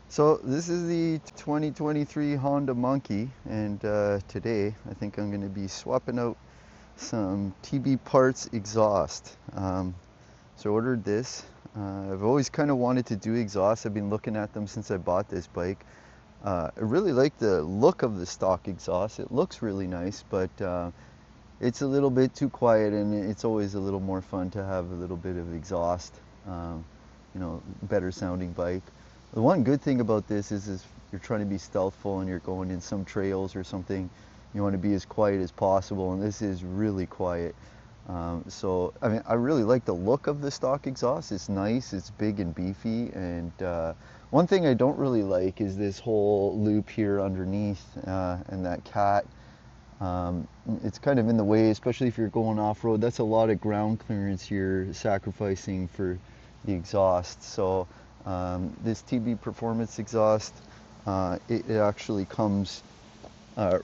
So this is the 2023 Honda Monkey, and today I think I'm going to be swapping out some TB Parts exhaust. So I ordered this. I've always kind of wanted to do exhaust. I've been looking at them since I bought this bike. I really like the look of the stock exhaust. It looks really nice, but it's a little bit too quiet, and it's always a little more fun to have a little bit of exhaust. Um, Better sounding bike. The one good thing about this is you're trying to be stealthful and you're going in some trails or something, you want to be as quiet as possible, and this is really quiet. So I mean, I really like the look of the stock exhaust. It's nice, it's big and beefy, and one thing I don't really like is this whole loop here underneath, and that cat. It's kind of in the way, especially if you're going off-road. That's a lot of ground clearance you're sacrificing for the exhaust. So this TB Performance exhaust, it actually comes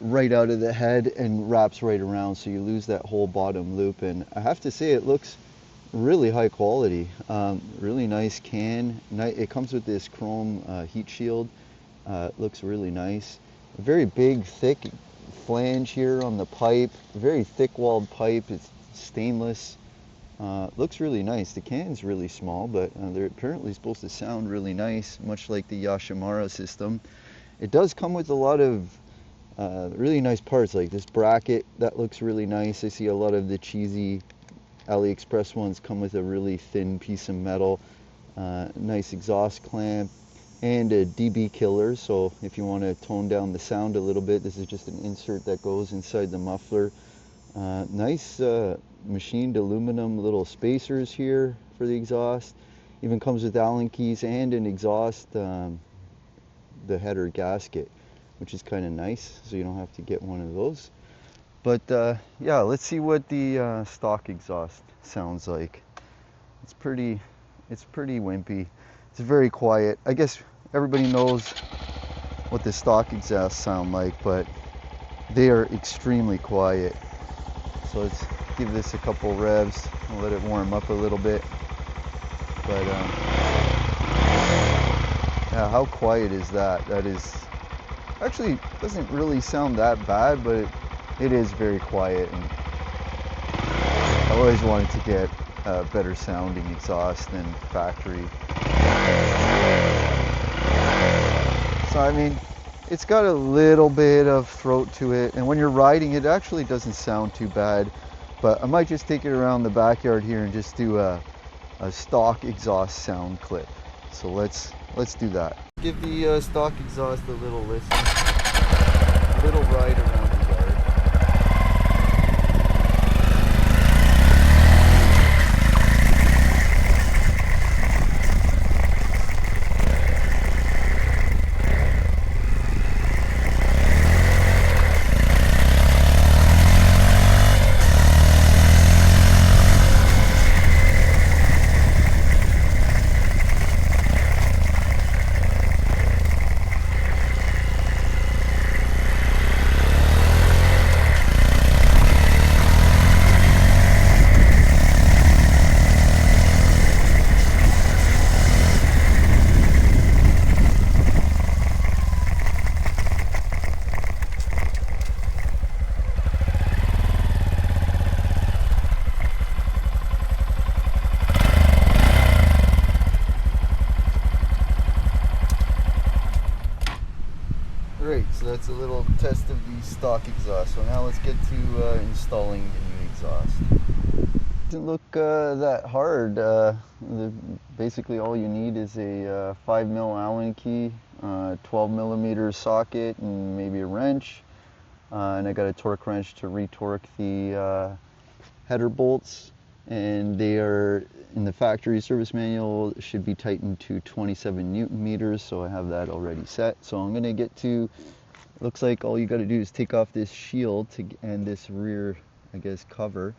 right out of the head and wraps right around, so you lose that whole bottom loop. And I have to say, it looks really high quality. Really nice can. It comes with this chrome heat shield. It looks really nice. A very big, thick flange here on the pipe. Very thick-walled pipe. It's stainless. Looks really nice. The can's really small, but they're apparently supposed to sound really nice, much like the Yashimara system. It does come with a lot of really nice parts, like this bracket. That looks really nice. I see a lot of the cheesy AliExpress ones come with a really thin piece of metal. Nice exhaust clamp and a dB killer, so if you want to tone down the sound a little bit, this is just an insert that goes inside the muffler. Nice machined aluminum little spacers here for the exhaust. Even comes with Allen keys and an exhaust, the header gasket, which is kind of nice, so you don't have to get one of those. But yeah, let's see what the stock exhaust sounds like. It's pretty wimpy. It's very quiet. I guess everybody knows what the stock exhausts sound like, but they are extremely quiet. So let's give this a couple revs and let it warm up a little bit. But yeah, how quiet is that? That is actually doesn't really sound that bad, but it is very quiet. And I always wanted to get better sounding exhaust than factory. So I mean, it's got a little bit of throat to it, and when you're riding it actually doesn't sound too bad. But I might just take it around the backyard here and just do a stock exhaust sound clip. So let's do that. Give the stock exhaust a little listen, a little ride around the yard. Great, so that's a little test of the stock exhaust. So now let's get to installing the new exhaust. Doesn't look that hard. Basically all you need is a 5mm Allen key, 12mm socket, and maybe a wrench. And I got a torque wrench to retorque the header bolts, and they are in the factory service manual should be tightened to 27 Newton meters, so I have that already set. So I'm going to get to, looks like all you got to do is take off this shield and this rear, I guess, cover,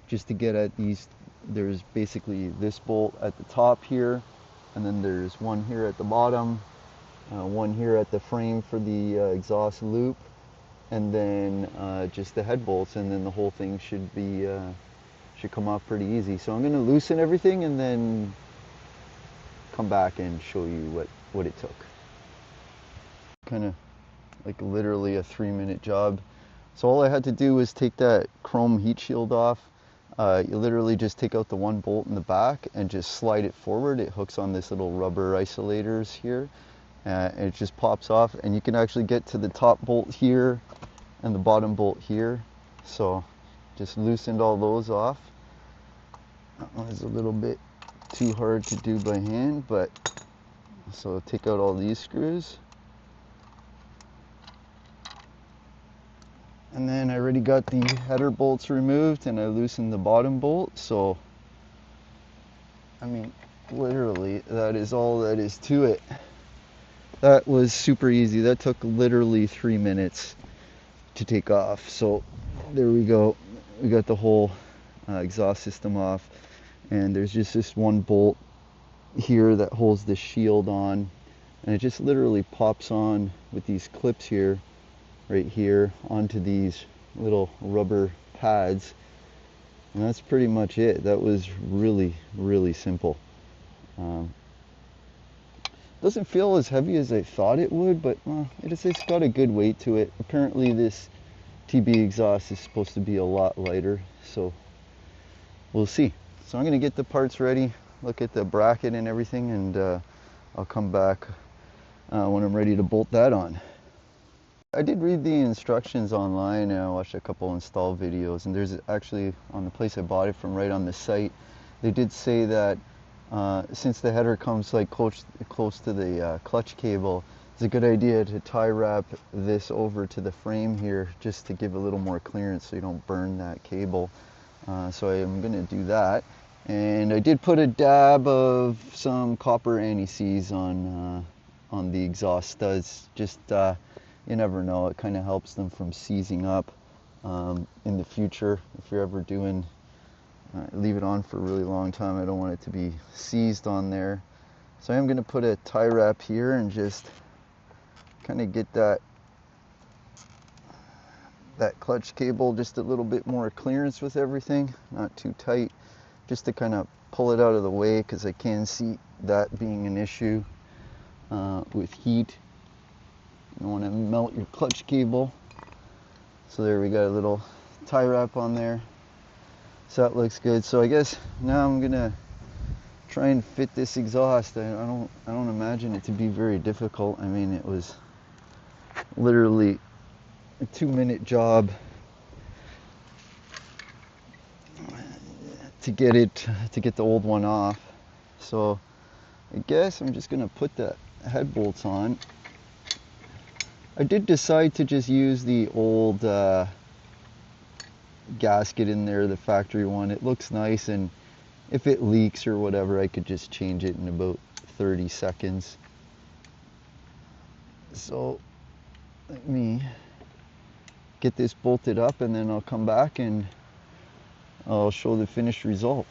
just to get at these. There's basically this bolt at the top here, and then there's one here at the bottom, one here at the frame for the exhaust loop, and then just the head bolts, and then the whole thing should come off pretty easy. So I'm going to loosen everything and then come back and show you what it took. kind of like literally a 3-minute job. So all I had to do was take that chrome heat shield off. You literally just take out the one bolt in the back and just slide it forward. It hooks on this little rubber isolators here, and it just pops off, and you can actually get to the top bolt here and the bottom bolt here. So just loosened all those off. That one is a little bit too hard to do by hand, but so take out all these screws. And then I already got the header bolts removed, and I loosened the bottom bolt. So, I mean, literally, that is all that is to it. That was super easy. That took literally 3 minutes to take off. So, there we go. We got the whole exhaust system off. And there's just this one bolt here that holds the shield on. And it just literally pops on with these clips here. Right here onto these little rubber pads, and that's pretty much it. That was really simple. Doesn't feel as heavy as I thought it would, but it's got a good weight to it. Apparently this TB exhaust is supposed to be a lot lighter, so we'll see. So I'm going to get the parts ready, look at the bracket and everything, and I'll come back when I'm ready to bolt that on. I did read the instructions online, and I watched a couple install videos, and there's actually, on the place I bought it from, right on the site, they did say that since the header comes like close to the clutch cable, it's a good idea to tie wrap this over to the frame here just to give a little more clearance so you don't burn that cable. So I am going to do that. And I did put a dab of some copper anti-seize on the exhaust studs. Just you never know, it kind of helps them from seizing up in the future. If you're ever doing, leave it on for a really long time, I don't want it to be seized on there. So I'm going to put a tie wrap here and just kind of get that clutch cable just a little bit more clearance with everything, not too tight, just to kind of pull it out of the way, because I can see that being an issue with heat. You don't want to melt your clutch cable. So there, we got a little tie wrap on there. So that looks good. So I guess now I'm gonna try and fit this exhaust. I don't imagine it to be very difficult. I mean, it was literally a 2-minute job to get the old one off. So I guess I'm just gonna put the head bolts on. I did decide to just use the old gasket in there, the factory one. It looks nice, and if it leaks or whatever, I could just change it in about 30 seconds. So let me get this bolted up, and then I'll come back and I'll show the finished result.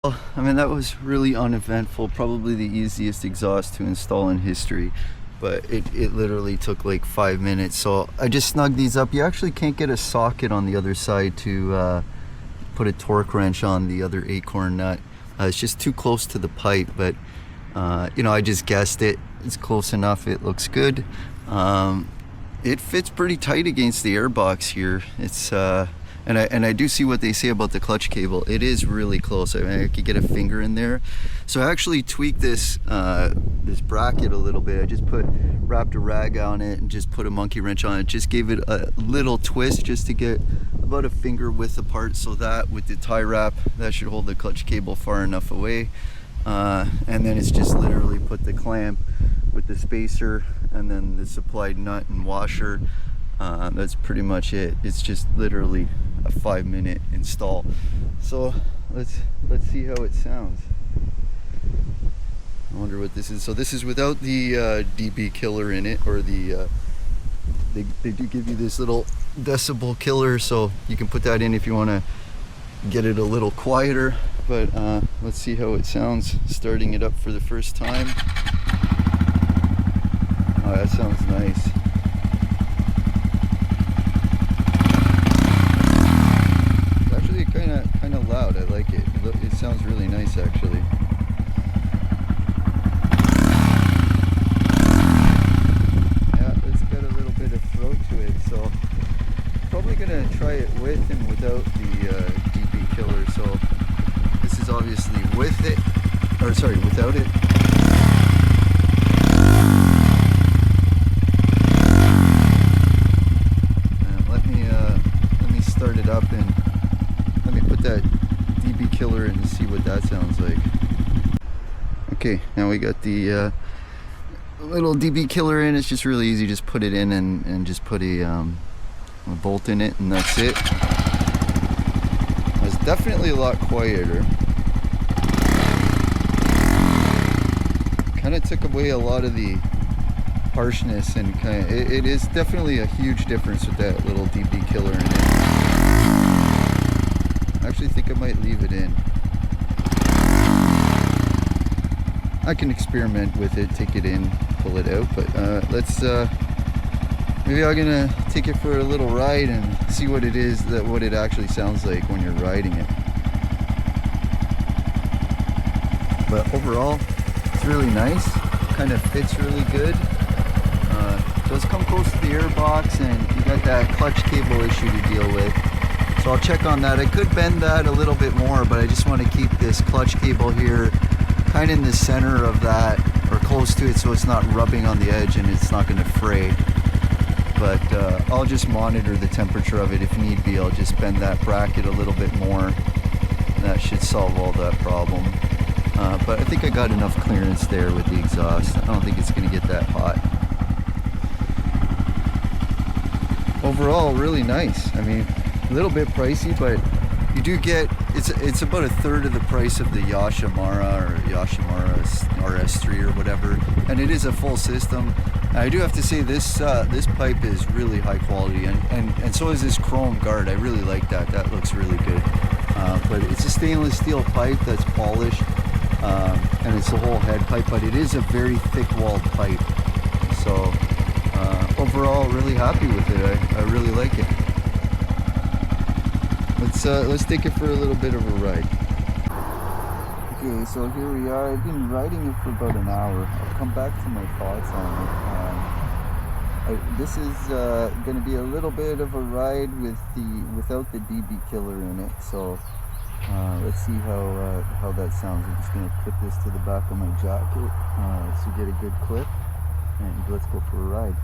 Well, I mean, that was really uneventful, probably the easiest exhaust to install in history. But it literally took like 5 minutes. So I just snugged these up. You actually can't get a socket on the other side to put a torque wrench on the other acorn nut. It's just too close to the pipe, but you know, I just guessed it. It's close enough, it looks good. It fits pretty tight against the airbox here. It's and I do see what they say about the clutch cable. It is really close. I mean, I could get a finger in there. So I actually tweaked this this bracket a little bit. I just wrapped a rag on it and just put a monkey wrench on it. Just gave it a little twist just to get about a finger width apart, so that with the tie wrap, that should hold the clutch cable far enough away. And then it's just literally put the clamp with the spacer and then the supplied nut and washer. That's pretty much it. It's just literally a 5-minute install. So let's see how it sounds. I wonder what this is. So this is without the dB killer in it, or the they do give you this little decibel killer, so you can put that in if you want to get it a little quieter. But let's see how it sounds starting it up for the first time. Oh, that sounds nice. Kind of loud. I like it. It sounds really nice, actually. it with and without the DB killer. So this is obviously with it, or sorry, without it. Let me start it up and let me put that DB killer in and see what that sounds like. Okay, now we got the little DB killer in. It's just really easy. Just put it in and just put a bolt in it, and that's it. It's definitely a lot quieter. Kind of took away a lot of the harshness, and it is definitely a huge difference with that little DB killer in it. I actually think I might leave it in. I can experiment with it, take it in, pull it out, but let's maybe I'm gonna take it for a little ride and see what it is, what it actually sounds like when you're riding it. But overall, it's really nice. Kind of fits really good. Does come close to the air box, and you got that clutch cable issue to deal with. So I'll check on that. I could bend that a little bit more, but I just want to keep this clutch cable here kind of in the center of that, or close to it, so it's not rubbing on the edge and it's not going to fray. But I'll just monitor the temperature of it. If need be, I'll just bend that bracket a little bit more. That should solve all that problem. But I think I got enough clearance there with the exhaust. I don't think it's going to get that hot. Overall, really nice. I mean, a little bit pricey, but you do get, it's about a third of the price of the Yashimara or Yashimara RS3 or whatever, and it is a full system. I do have to say this pipe is really high quality, and so is this chrome guard. I really like that. That looks really good. But it's a stainless steel pipe that's polished, and it's a whole head pipe, but it is a very thick walled pipe. So overall, really happy with it. I really like it. Let's take it for a little bit of a ride. Okay, so here we are. I've been riding it for about an hour. I'll come back to my thoughts on it. This is going to be a little bit of a ride without the DB killer in it. So let's see how that sounds. I'm just going to clip this to the back of my jacket so you get a good clip, and let's go for a ride.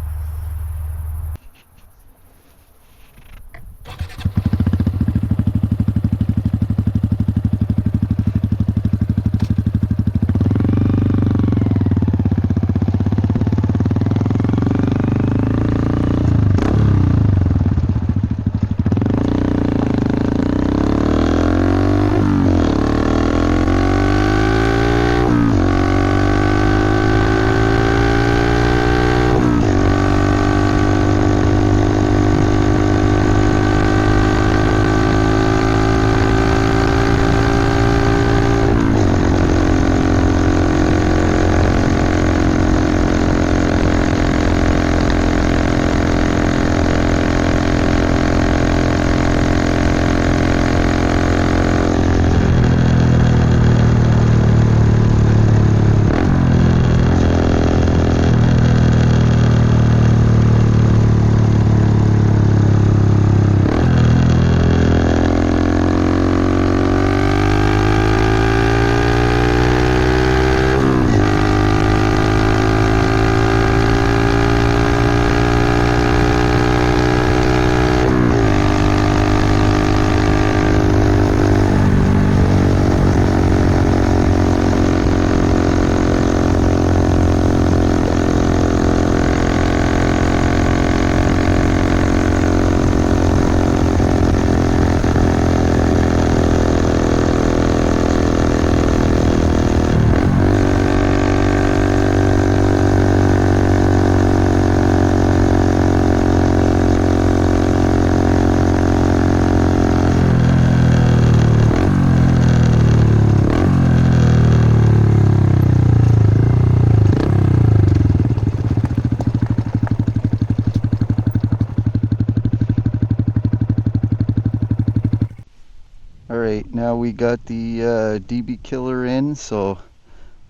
Alright, now we got the DB killer in, so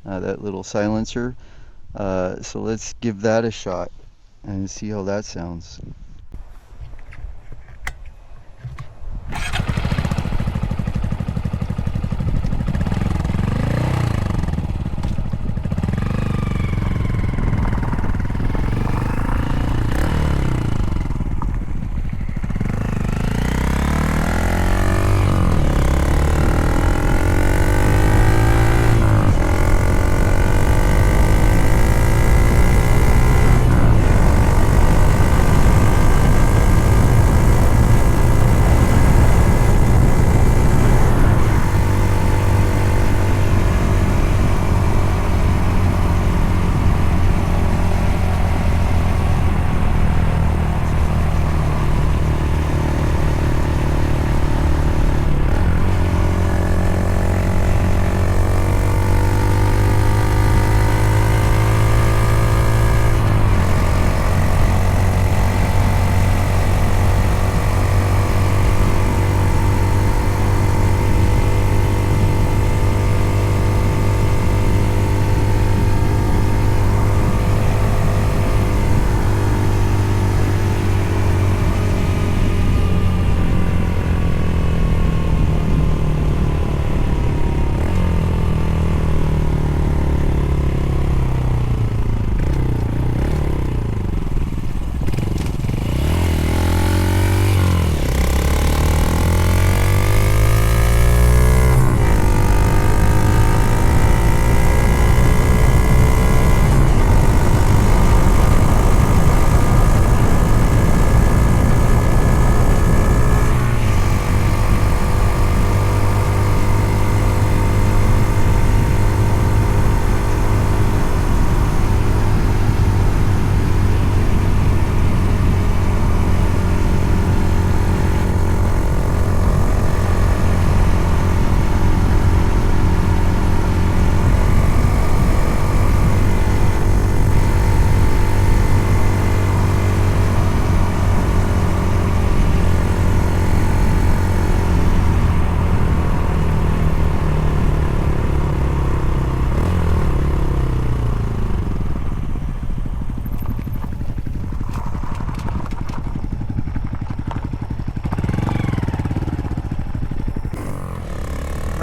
that little silencer. So let's give that a shot and see how that sounds.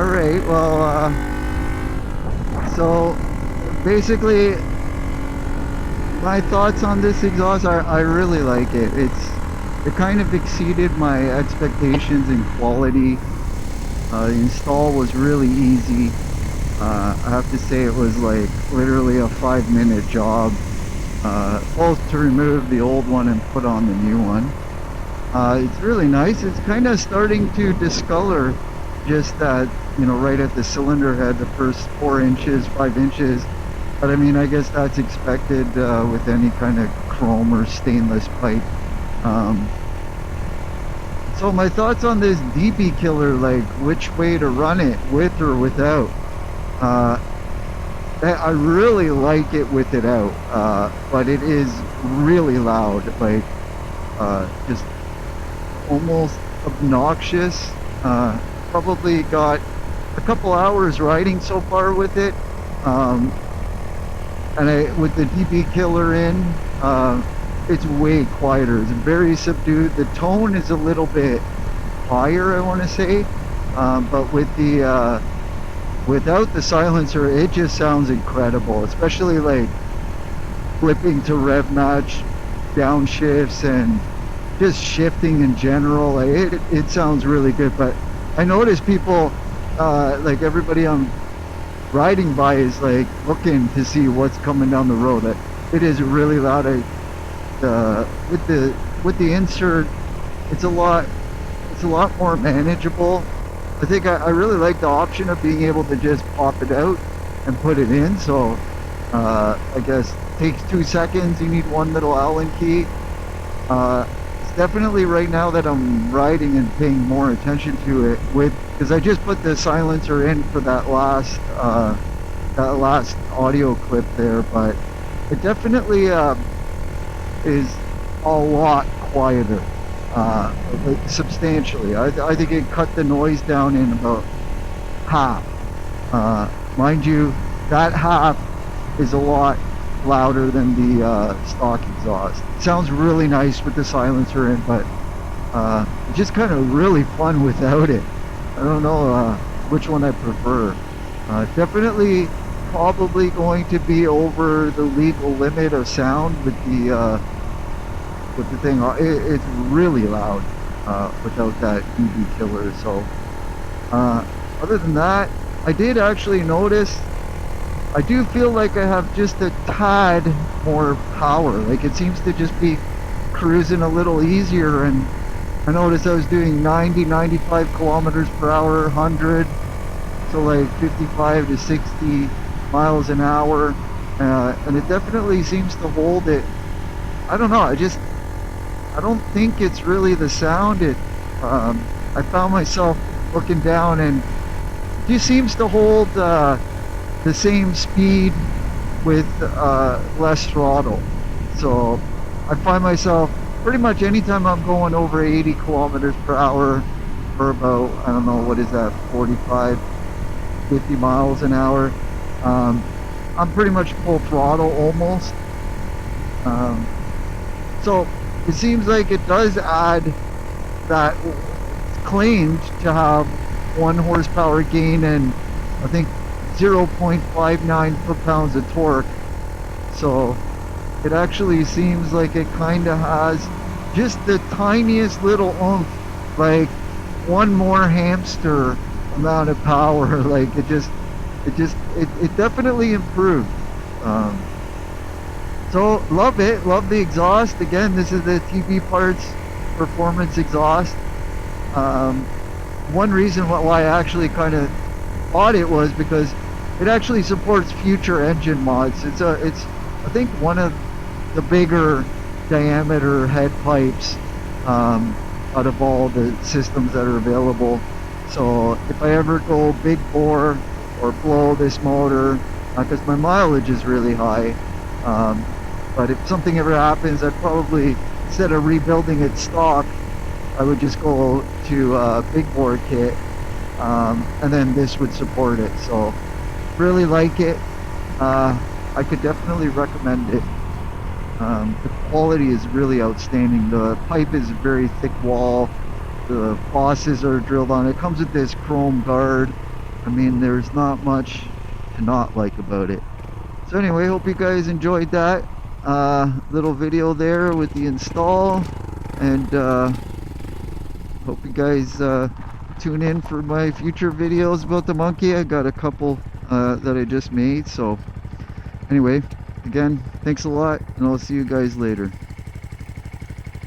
right, well, so basically my thoughts on this exhaust are I really like it. It kind of exceeded my expectations in quality. The install was really easy. I have to say it was like literally a 5-minute job, both to remove the old one and put on the new one. It's really nice. It's kind of starting to discolor just that, you know, right at the cylinder head, the first 4 inches, 5 inches. But I mean, I guess that's expected with any kind of chrome or stainless pipe. So my thoughts on this DB killer, like which way to run it, with or without. I really like it with it out, but it is really loud, like just almost obnoxious. Probably got a couple hours riding so far with it, and with the DB killer in, it's way quieter. It's very subdued. The tone is a little bit higher, I want to say, but with the without the silencer, it just sounds incredible, especially like flipping to rev match, downshifts, and just shifting in general. Like it sounds really good. But I notice people, like everybody I'm riding by is like looking to see what's coming down the road. It is really loud. With the insert, it's a lot more manageable. I think I really like the option of being able to just pop it out and put it in. So I guess it takes 2 seconds. You need one little Allen key. It's definitely right now that I'm riding and paying more attention to it, because I just put the silencer in for that last audio clip there, but it definitely is a lot quieter. Substantially. I think it cut the noise down in about half. Mind you, that half is a lot louder than the stock exhaust. It sounds really nice with the silencer in, but it's just kind of really fun without it. I don't know which one I prefer. Definitely probably going to be over the legal limit of sound with the thing. It's really loud without that DB killer. So other than that, I did actually notice I do feel like I have just a tad more power. Like it seems to just be cruising a little easier, and I noticed I was doing 90-95 kilometers per hour, 100, so like 55 to 60 miles an hour, and it definitely seems to hold it. I don't know, I don't think it's really the sound. I found myself looking down, and it just seems to hold the same speed with less throttle. So I find myself pretty much anytime I'm going over 80 kilometers per hour for about, I don't know, what is that, 45, 50 miles an hour, I'm pretty much full throttle almost. So it seems like it does add that. It's claimed to have 1 horsepower gain and I think 0.59 foot-pounds of torque. So it actually seems like it kind of has just the tiniest little oomph, like one more hamster amount of power. Like it definitely improved. So love it, love the exhaust. Again, this is the TB Parts Performance exhaust. One reason why I actually kind of bought it was because it actually supports future engine mods. It's I think one of the bigger diameter head pipes out of all the systems that are available. So if I ever go big bore or blow this motor, because my mileage is really high, but if something ever happens, I'd probably, instead of rebuilding it stock, I would just go to a big bore kit, and then this would support it. So really like it. I could definitely recommend it. The quality is really outstanding. The pipe is a very thick wall. The bosses are drilled on. It comes with this chrome guard. I mean, there's not much to not like about it. So anyway, hope you guys enjoyed that little video there with the install, and hope you guys tune in for my future videos about the monkey. I got a couple that I just made. So anyway, again, thanks a lot, and I'll see you guys later.